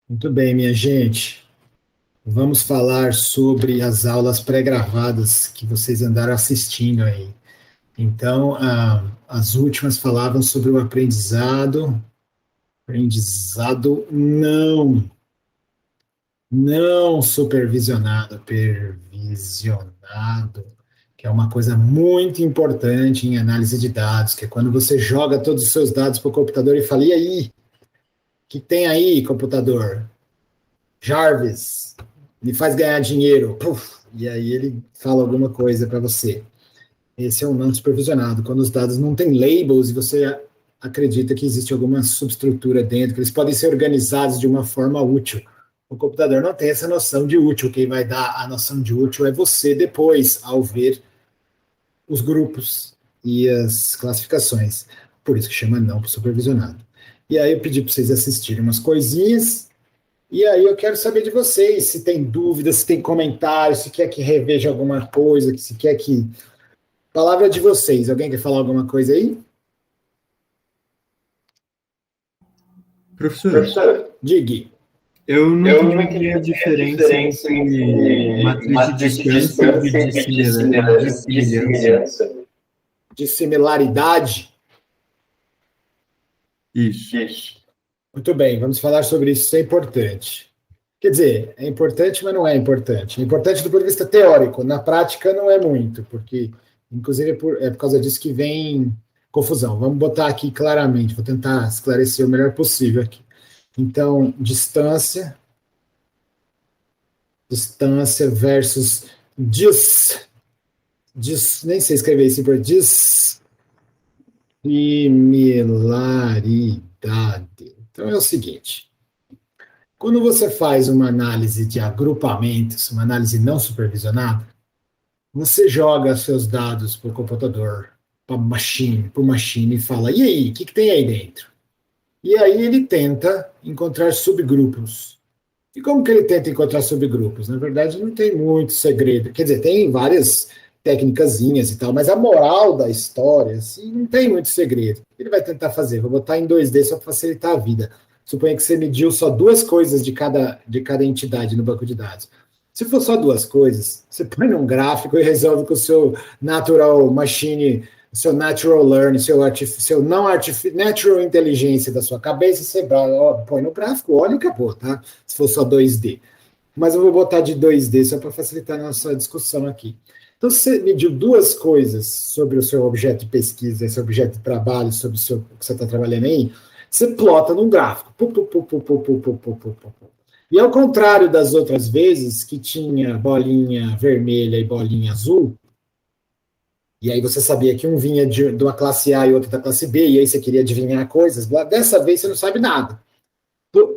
Muito bem, minha gente. Vamos falar sobre as aulas pré-gravadas que vocês andaram assistindo aí. Então, as últimas falavam sobre o aprendizado não supervisionado, pervisionado, que é uma coisa muito importante em análise de dados, que é quando você joga todos os seus dados para o computador e fala, e aí, o que tem aí, computador? Jarvis, me faz ganhar dinheiro. Puf, e aí ele fala alguma coisa para você. Esse é um não supervisionado, quando os dados não têm labels e você acredita que existe alguma subestrutura dentro, que eles podem ser organizados de uma forma útil. O computador não tem essa noção de útil. Quem vai dar a noção de útil é você depois, ao ver os grupos e as classificações. Por isso que chama não supervisionado. E aí eu pedi para vocês assistirem umas coisinhas. E aí eu quero saber de vocês, se tem dúvidas, se tem comentários, se quer que reveja alguma coisa, se quer que... Palavra de vocês. Alguém quer falar alguma coisa aí? Professor, Diga. eu não entendi a diferença entre matriz de distância e de semelhança. De similaridade? Isso. Muito bem, vamos falar sobre isso. Isso é importante. Quer dizer, é importante, mas não é importante. É importante do ponto de vista teórico. Na prática, não é muito, porque, inclusive, é por causa disso que vem confusão. Vamos botar aqui claramente, vou tentar esclarecer o melhor possível aqui. Então, distância versus nem sei escrever isso por dissimilaridade. Então é o seguinte, quando você faz uma análise de agrupamentos, uma análise não supervisionada, você joga seus dados para o computador, para o machine e fala, e aí, o que tem aí dentro? E aí ele tenta encontrar subgrupos. E como que ele tenta encontrar subgrupos? Na verdade, não tem muito segredo. Quer dizer, tem várias técnicazinhas e tal, mas a moral da história, assim, não tem muito segredo. Ele vai tentar fazer, vou botar em 2D só para facilitar a vida. Suponha que você mediu só duas coisas de cada entidade no banco de dados. Se for só duas coisas, você põe num gráfico e resolve com o seu natural machine, seu natural learning, seu natural inteligência da sua cabeça, você põe no gráfico, olha e acabou, tá? Se for só 2D. Mas eu vou botar de 2D só para facilitar a nossa discussão aqui. Então, você mediu duas coisas sobre o seu objeto de pesquisa, esse objeto de trabalho, sobre o que você está trabalhando aí, você plota num gráfico. E ao contrário das outras vezes, que tinha bolinha vermelha e bolinha azul, e aí você sabia que um vinha de uma classe A e outro da classe B, e aí você queria adivinhar coisas, dessa vez você não sabe nada.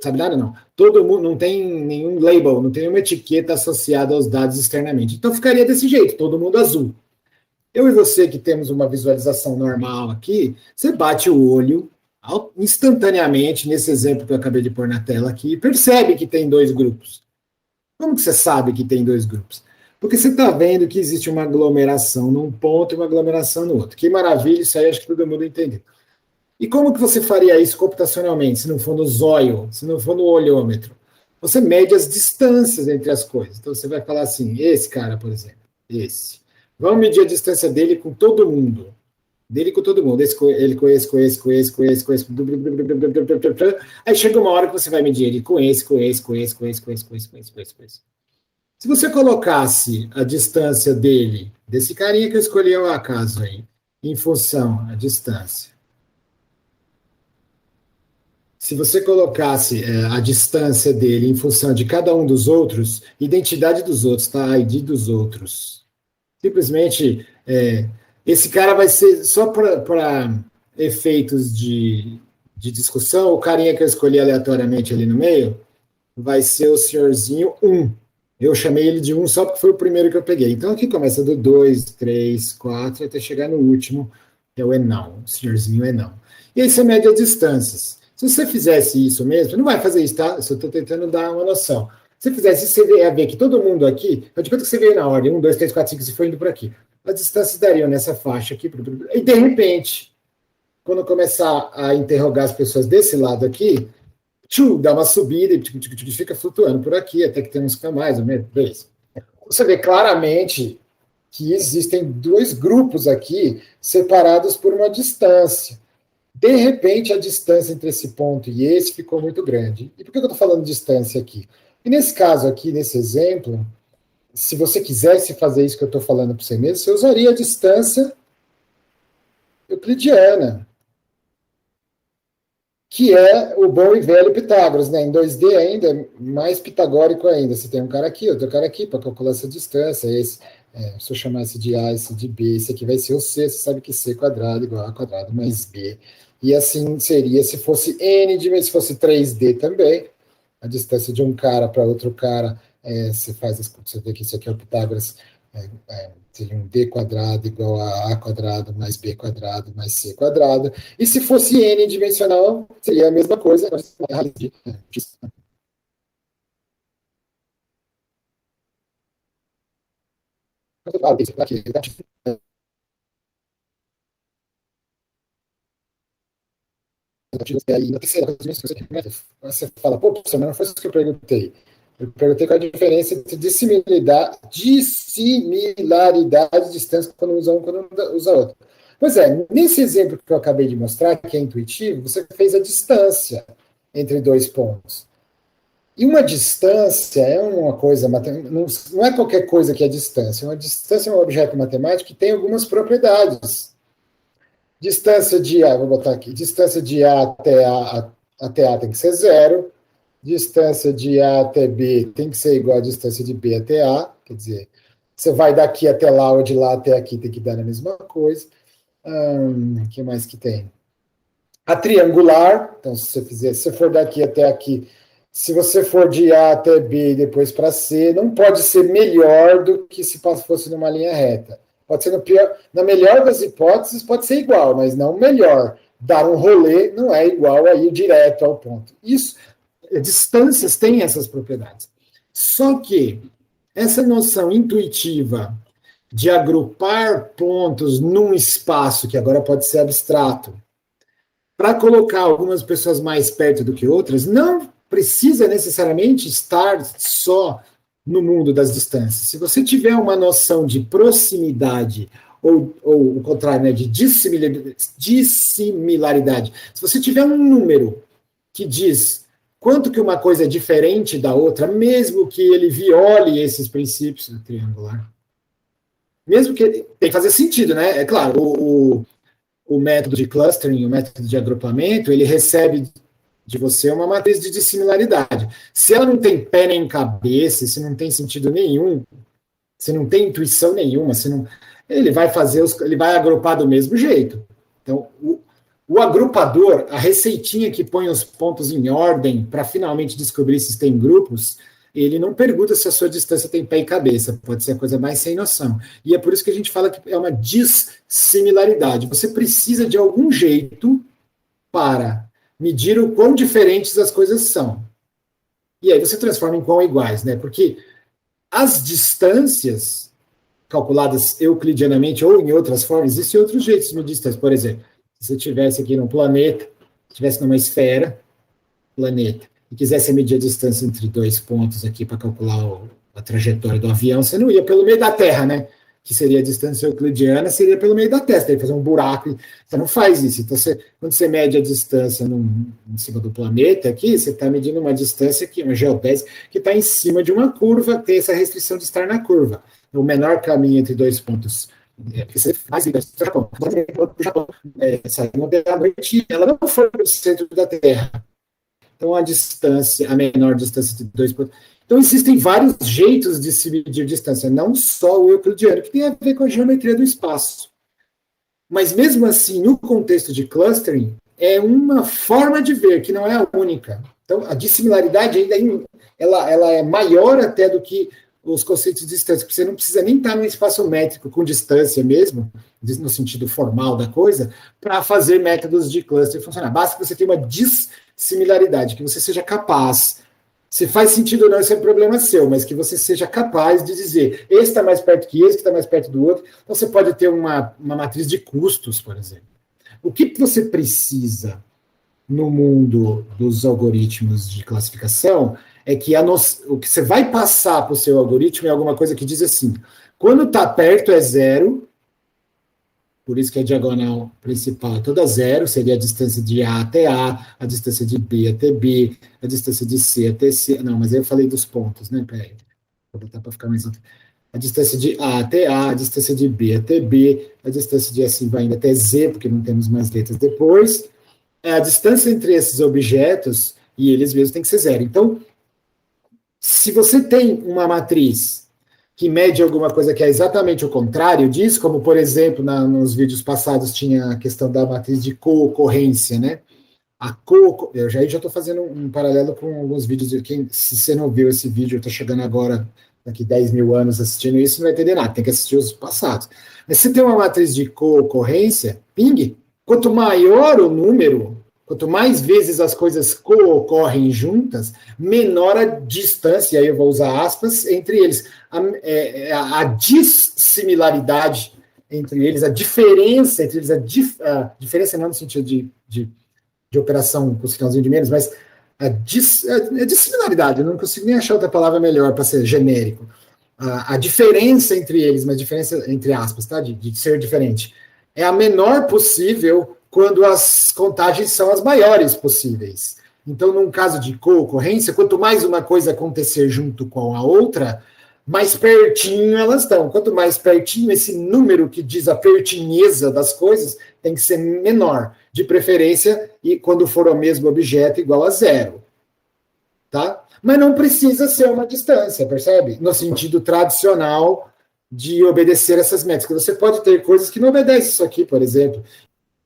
Sabe nada não. Todo mundo não tem nenhum label, não tem nenhuma etiqueta associada aos dados externamente. Então ficaria desse jeito, todo mundo azul. Eu e você que temos uma visualização normal aqui, você bate o olho instantaneamente, nesse exemplo que eu acabei de pôr na tela aqui, e percebe que tem dois grupos. Como que você sabe que tem dois grupos? Porque você está vendo que existe uma aglomeração num ponto e uma aglomeração no outro. Que maravilha, isso aí acho que todo mundo entendeu. E como que você faria isso computacionalmente, se não for no zóio, se não for no olhômetro? Você mede as distâncias entre as coisas. Então você vai falar assim, esse cara, por exemplo, esse. Vamos medir a distância dele com todo mundo. Dele com todo mundo. Ele com esse, com esse, com esse, com esse, com esse. Aí chega uma hora que você vai medir ele com esse, com esse, com esse, com esse, com esse, com esse, com esse, com esse, com esse. Se você colocasse a distância dele, desse carinha que eu escolhi ao acaso aí, em função a distância, se você colocasse a distância dele em função de cada um dos outros, identidade dos outros, tá? ID dos outros. Simplesmente, esse cara vai ser, só para efeitos de discussão, o carinha que eu escolhi aleatoriamente ali no meio, vai ser o senhorzinho 1. Eu chamei ele de 1 só porque foi o primeiro que eu peguei. Então aqui começa do 2, 3, 4, até chegar no último, que é o enão, o senhorzinho enão. E aí você mede as distâncias. Se você fizesse isso mesmo, não vai fazer isso, tá? Eu só estou tentando dar uma noção. Se você fizesse isso, você ia ver que todo mundo aqui, eu de quanto que você veio na ordem, 1, 2, 3, 4, 5, você foi indo por aqui. As distâncias dariam nessa faixa aqui, e de repente, quando eu começar a interrogar as pessoas desse lado aqui, dá uma subida e fica flutuando por aqui, até que tem uns que mais ou menos. Você vê claramente que existem dois grupos aqui separados por uma distância. De repente, a distância entre esse ponto e esse ficou muito grande. E por que eu estou falando de distância aqui? E nesse caso aqui, nesse exemplo, se você quisesse fazer isso que eu estou falando para você mesmo, você usaria a distância euclidiana, que é o bom e velho Pitágoras, né? Em 2D ainda, mais pitagórico ainda. Você tem um cara aqui, outro cara aqui, para calcular essa distância. Esse, se eu chamar esse de A, esse de B, esse aqui vai ser o C, você sabe que C quadrado igual a quadrado mais B. E assim seria se fosse N dimensões, se fosse 3D também, a distância de um cara para outro cara, você vê que isso aqui é o Pitágoras, seria um D quadrado igual a quadrado mais B quadrado mais C quadrado. E se fosse N dimensional, seria a mesma coisa. Você fala, pô, professor, mas não foi isso que eu perguntei. Eu perguntei qual a diferença entre dissimilaridade de distância quando usa um e quando usa outro. Pois é, nesse exemplo que eu acabei de mostrar, que é intuitivo, você fez a distância entre dois pontos. E uma distância é uma coisa, não é qualquer coisa que é distância. Uma distância é um objeto matemático que tem algumas propriedades. Distância de A, vou botar aqui, distância de A até A tem que ser zero, distância de A até B tem que ser igual à distância de B até A, quer dizer, você vai daqui até lá ou de lá até aqui tem que dar a mesma coisa. O que mais que tem? A triangular, então se você for daqui até aqui, se você for de A até B e depois para C, não pode ser melhor do que se fosse numa linha reta. Pode ser na melhor das hipóteses, pode ser igual, mas não melhor. Dar um rolê não é igual a ir direto ao ponto. Isso, distâncias têm essas propriedades. Só que essa noção intuitiva de agrupar pontos num espaço, que agora pode ser abstrato, para colocar algumas pessoas mais perto do que outras, não precisa necessariamente estar só no mundo das distâncias. Se você tiver uma noção de proximidade, ou o contrário, né, de dissimilaridade, se você tiver um número que diz quanto que uma coisa é diferente da outra, mesmo que ele viole esses princípios do triangular, mesmo que tem que fazer sentido, né? É claro, o método de clustering, o método de agrupamento, ele recebe de você uma matriz de dissimilaridade. Se ela não tem pé nem cabeça, se não tem sentido nenhum, se não tem intuição nenhuma, ele vai ele vai agrupar do mesmo jeito. Então, o agrupador, a receitinha que põe os pontos em ordem para finalmente descobrir se tem grupos, ele não pergunta se a sua distância tem pé e cabeça, pode ser a coisa mais sem noção. E é por isso que a gente fala que é uma dissimilaridade. Você precisa de algum jeito para medir o quão diferentes as coisas são. E aí você transforma em quão iguais, né? Porque as distâncias calculadas euclidianamente ou em outras formas, existem outros jeitos de medir distância. Por exemplo, se você estivesse aqui num planeta, estivesse numa esfera, planeta, e quisesse medir a distância entre dois pontos aqui para calcular a trajetória do avião, você não ia pelo meio da Terra, né? Que seria a distância euclidiana, seria pelo meio da Terra, você teria que fazer um buraco, você não faz isso. Então, quando você mede a distância em cima do planeta aqui, você está medindo uma distância aqui, uma geodésia, que está em cima de uma curva, tem essa restrição de estar na curva. O menor caminho entre dois pontos. Você faz isso no Japão. Saiu da noite, ela não foi para o centro da Terra. Então, a menor distância de dois pontos. Então, existem vários jeitos de se medir distância, não só o euclidiano, que tem a ver com a geometria do espaço. Mas, mesmo assim, no contexto de clustering, é uma forma de ver, que não é a única. Então, a dissimilaridade ainda ela é maior até do que os conceitos de distância, porque você não precisa nem estar num espaço métrico com distância mesmo, no sentido formal da coisa, para fazer métodos de cluster funcionar. Basta que você tenha uma dissimilaridade, que você seja capaz. Se faz sentido ou não, esse é um problema seu, mas que você seja capaz de dizer, esse está mais perto que esse, que está mais perto do outro. Então, você pode ter uma matriz de custos, por exemplo. O que você precisa no mundo dos algoritmos de classificação é que o que você vai passar para o seu algoritmo é alguma coisa que diz assim, quando está perto é zero, por isso que a diagonal principal é toda zero, seria a distância de A até A distância de B até B, a distância de C até C. Não, mas aí eu falei dos pontos, né? Peraí, vou botar para ficar mais alto. A distância de A até A distância de B até B, a distância de assim vai indo até Z, porque não temos mais letras depois. A distância entre esses objetos e eles mesmos tem que ser zero. Então, se você tem uma matriz que mede alguma coisa que é exatamente o contrário disso, como, por exemplo, nos vídeos passados tinha a questão da matriz de co-ocorrência, né? Eu já estou fazendo um paralelo com alguns vídeos, se você não viu esse vídeo, eu estou chegando agora, daqui 10 mil anos assistindo isso, não vai entender nada, tem que assistir os passados. Mas se tem uma matriz de co-ocorrência, ping, quanto maior o número, quanto mais vezes as coisas co-ocorrem juntas, menor a distância, aí eu vou usar aspas, entre eles. A dissimilaridade entre eles, a diferença entre eles, a diferença não no sentido de operação com sinalzinho de menos, mas a dissimilaridade, eu não consigo nem achar outra palavra melhor para ser genérico. A diferença entre eles, mas diferença entre aspas, tá? De ser diferente, é a menor possível quando as contagens são as maiores possíveis. Então, num caso de co-ocorrência, quanto mais uma coisa acontecer junto com a outra, mais pertinho elas estão. Quanto mais pertinho, esse número que diz a pertinheza das coisas tem que ser menor, de preferência, e quando for o mesmo objeto, igual a zero. Tá? Mas não precisa ser uma distância, percebe? No sentido tradicional de obedecer essas métricas. Você pode ter coisas que não obedecem isso aqui, por exemplo.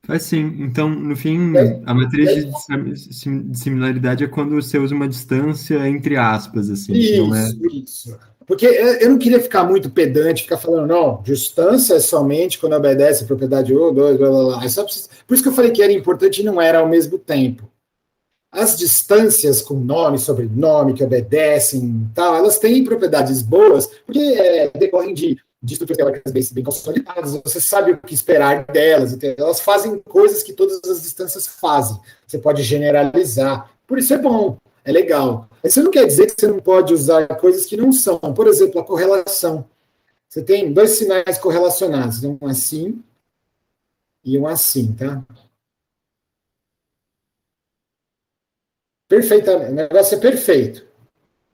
Faz sim. Então, no fim, a matriz de similaridade é quando você usa uma distância entre aspas, assim. Isso. Porque eu não queria ficar muito pedante, ficar falando, não, distância é somente quando obedece a propriedade 1, 2, blá, blá, blá. Por isso que eu falei que era importante e não era ao mesmo tempo. As distâncias com nome, sobrenome, que obedecem tal, elas têm propriedades boas, porque decorrem de estruturas teóricas bem consolidadas, você sabe o que esperar delas, então elas fazem coisas que todas as distâncias fazem. Você pode generalizar. Por isso é bom, é legal. Mas isso não quer dizer que você não pode usar coisas que não são. Por exemplo, a correlação. Você tem dois sinais correlacionados, um assim e um assim, tá? Perfeitamente. O negócio é perfeito.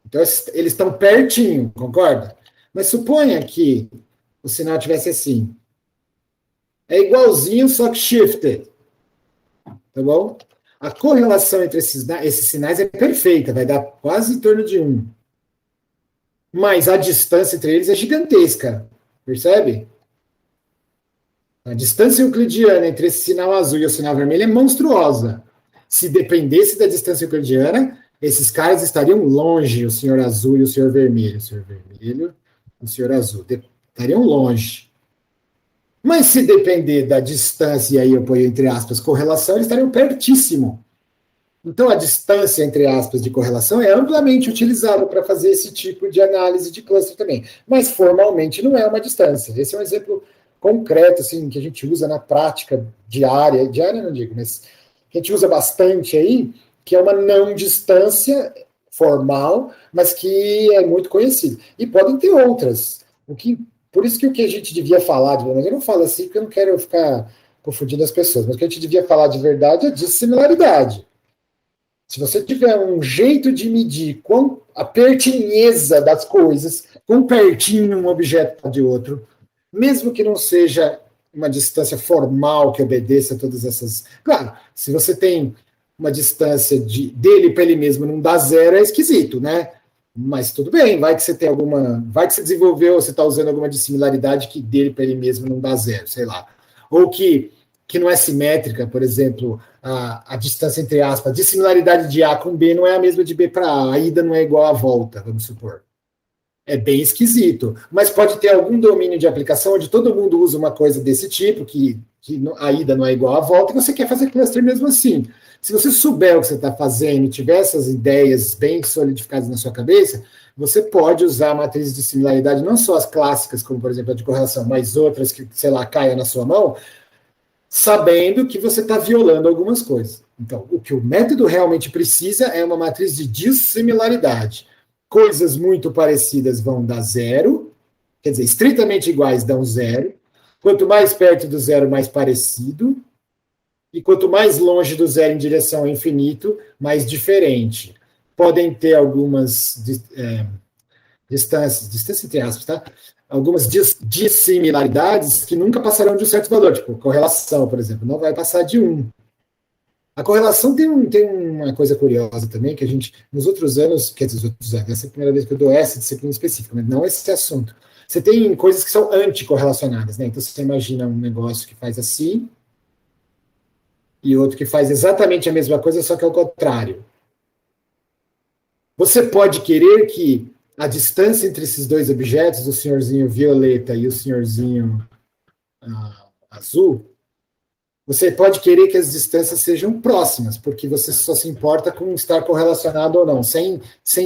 Então, eles estão pertinho, concorda? Mas suponha que o sinal tivesse assim. É igualzinho, só que shifted. Tá bom? A correlação entre esses sinais é perfeita, vai dar quase em torno de 1. Mas a distância entre eles é gigantesca. Percebe? A distância euclidiana entre esse sinal azul e o sinal vermelho é monstruosa. Se dependesse da distância euclidiana, esses caras estariam longe, o senhor azul e o senhor vermelho. O senhor vermelho e o senhor azul. Estariam longe. Mas se depender da distância, e aí eu ponho entre aspas, correlação, eles estariam pertíssimo. Então, a distância, entre aspas, de correlação é amplamente utilizada para fazer esse tipo de análise de cluster também. Mas, formalmente, não é uma distância. Esse é um exemplo concreto, assim, que a gente usa na prática diária não digo, mas que a gente usa bastante aí, que é uma não distância formal, mas que é muito conhecido. E podem ter outras. Por isso que o que a gente devia falar, mas eu não falo assim porque eu não quero ficar confundindo as pessoas, mas o que a gente devia falar de verdade é dissimilaridade. Se você tiver um jeito de medir a pertinheza das coisas, quão pertinho um objeto de outro, mesmo que não seja uma distância formal que obedeça a todas essas... Claro, se você tem uma distância dele para ele mesmo não dá zero, é esquisito, né? Mas tudo bem, vai que você tem vai que você desenvolveu, você está usando alguma dissimilaridade que dele para ele mesmo não dá zero, sei lá. Ou que não é simétrica, por exemplo, a distância entre aspas, a dissimilaridade de A com B não é a mesma de B para A ida não é igual à volta, vamos supor. É bem esquisito, mas pode ter algum domínio de aplicação onde todo mundo usa uma coisa desse tipo, que a ida não é igual à volta, e você quer fazer cluster mesmo assim. Se você souber o que você está fazendo e tiver essas ideias bem solidificadas na sua cabeça, você pode usar a matriz de similaridade, não só as clássicas, como por exemplo a de correlação, mas outras que, sei lá, caia na sua mão, sabendo que você está violando algumas coisas. Então, o que o método realmente precisa é uma matriz de dissimilaridade. Coisas muito parecidas vão dar zero, quer dizer, estritamente iguais dão zero. Quanto mais perto do zero, mais parecido. E quanto mais longe do zero em direção ao infinito, mais diferente. Podem ter algumas distância entre aspas, tá? Algumas dissimilaridades que nunca passarão de um certo valor, tipo correlação, por exemplo, não vai passar de 1. A correlação tem uma coisa curiosa também, que a gente, nos outros anos, quer dizer, essa é a primeira vez que eu dou essa disciplina específica, mas não esse assunto. Você tem coisas que são anticorrelacionadas, né? Então, você imagina um negócio que faz assim, e outro que faz exatamente a mesma coisa, só que ao contrário. Você pode querer que a distância entre esses dois objetos, o senhorzinho violeta e o senhorzinho azul, você pode querer que as distâncias sejam próximas, porque você só se importa com estar correlacionado ou não, sem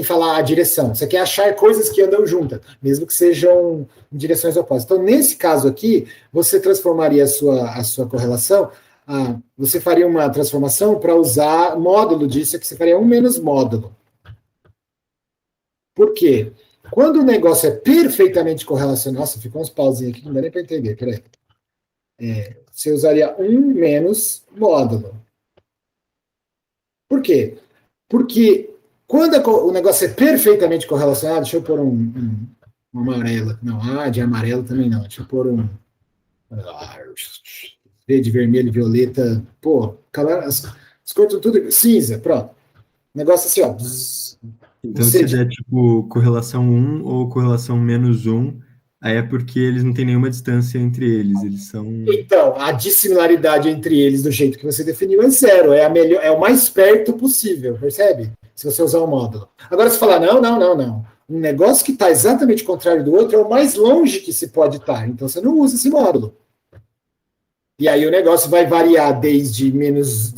falar a direção. Você quer achar coisas que andam juntas, mesmo que sejam em direções opostas. Então, nesse caso aqui, você transformaria a sua correlação, você faria uma transformação para usar módulo disso, que você faria 1 menos módulo. Por quê? Quando o negócio é perfeitamente correlacionado... Nossa, ficou uns pauzinhos aqui, não dá nem para entender, peraí. Você usaria 1 menos módulo. Por quê? Porque quando o negócio é perfeitamente correlacionado, deixa eu pôr um amarelo. Não, de amarelo também não. Deixa eu pôr verde, vermelho, violeta. Pô, as cores tudo cinza, pronto. Negócio assim, ó. Então, se der, tipo, correlação 1 ou correlação menos 1, aí é porque eles não têm nenhuma distância entre eles, eles são... Então, a dissimilaridade entre eles, do jeito que você definiu, é zero, é o mais perto possível, percebe? Se você usar o módulo. Agora, se falar, não. Um negócio que está exatamente contrário do outro é o mais longe que se pode estar, então você não usa esse módulo. E aí o negócio vai variar desde menos...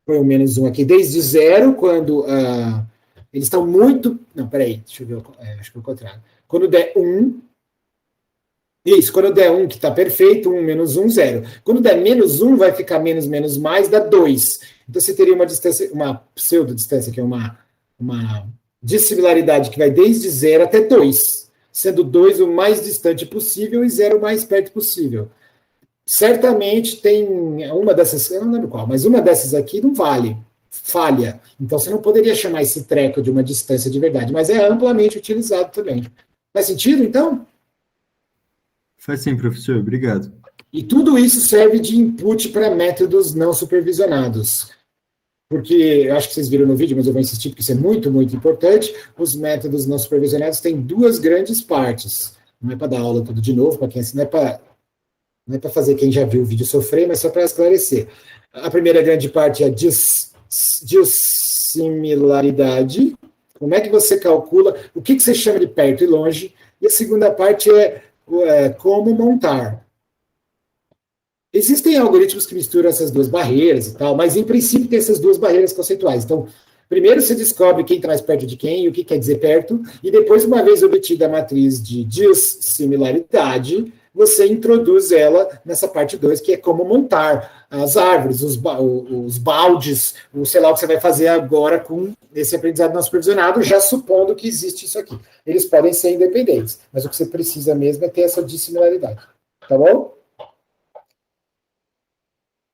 Põe o menos 1 aqui, desde zero, quando eles estão muito... Não, peraí, deixa eu ver, acho que é o contrário. Quando der 1... Isso, quando der 1, que está perfeito, 1 menos 1, 0. Quando der menos 1, vai ficar menos, menos, mais, dá 2. Então, você teria uma distância, uma pseudo-distância, que é uma dissimilaridade que vai desde 0 até 2, sendo 2 o mais distante possível e 0 o mais perto possível. Certamente tem uma dessas, eu não lembro qual, mas uma dessas aqui não vale, falha. Então, você não poderia chamar esse treco de uma distância de verdade, mas é amplamente utilizado também. Faz sentido, então? Faz sim, professor, obrigado. E tudo isso serve de input para métodos não supervisionados. Porque, eu acho que vocês viram no vídeo, mas eu vou insistir porque isso é muito, muito importante, os métodos não supervisionados têm duas grandes partes. Não é para dar aula tudo de novo, para quem não é para fazer quem já viu o vídeo sofrer, mas só para esclarecer. A primeira grande parte é a dissimilaridade. Como é que você calcula o que você chama de perto e longe? E a segunda parte é como montar. Existem algoritmos que misturam essas duas barreiras e tal, mas em princípio tem essas duas barreiras conceituais. Então, primeiro você descobre quem está mais perto de quem e o que quer dizer perto, e depois, uma vez obtida a matriz de dissimilaridade, você introduz ela nessa parte 2, que é como montar as árvores, os baldes, sei lá o que você vai fazer agora com esse aprendizado não supervisionado, já supondo que existe isso aqui. Eles podem ser independentes, mas o que você precisa mesmo é ter essa dissimilaridade. Tá bom?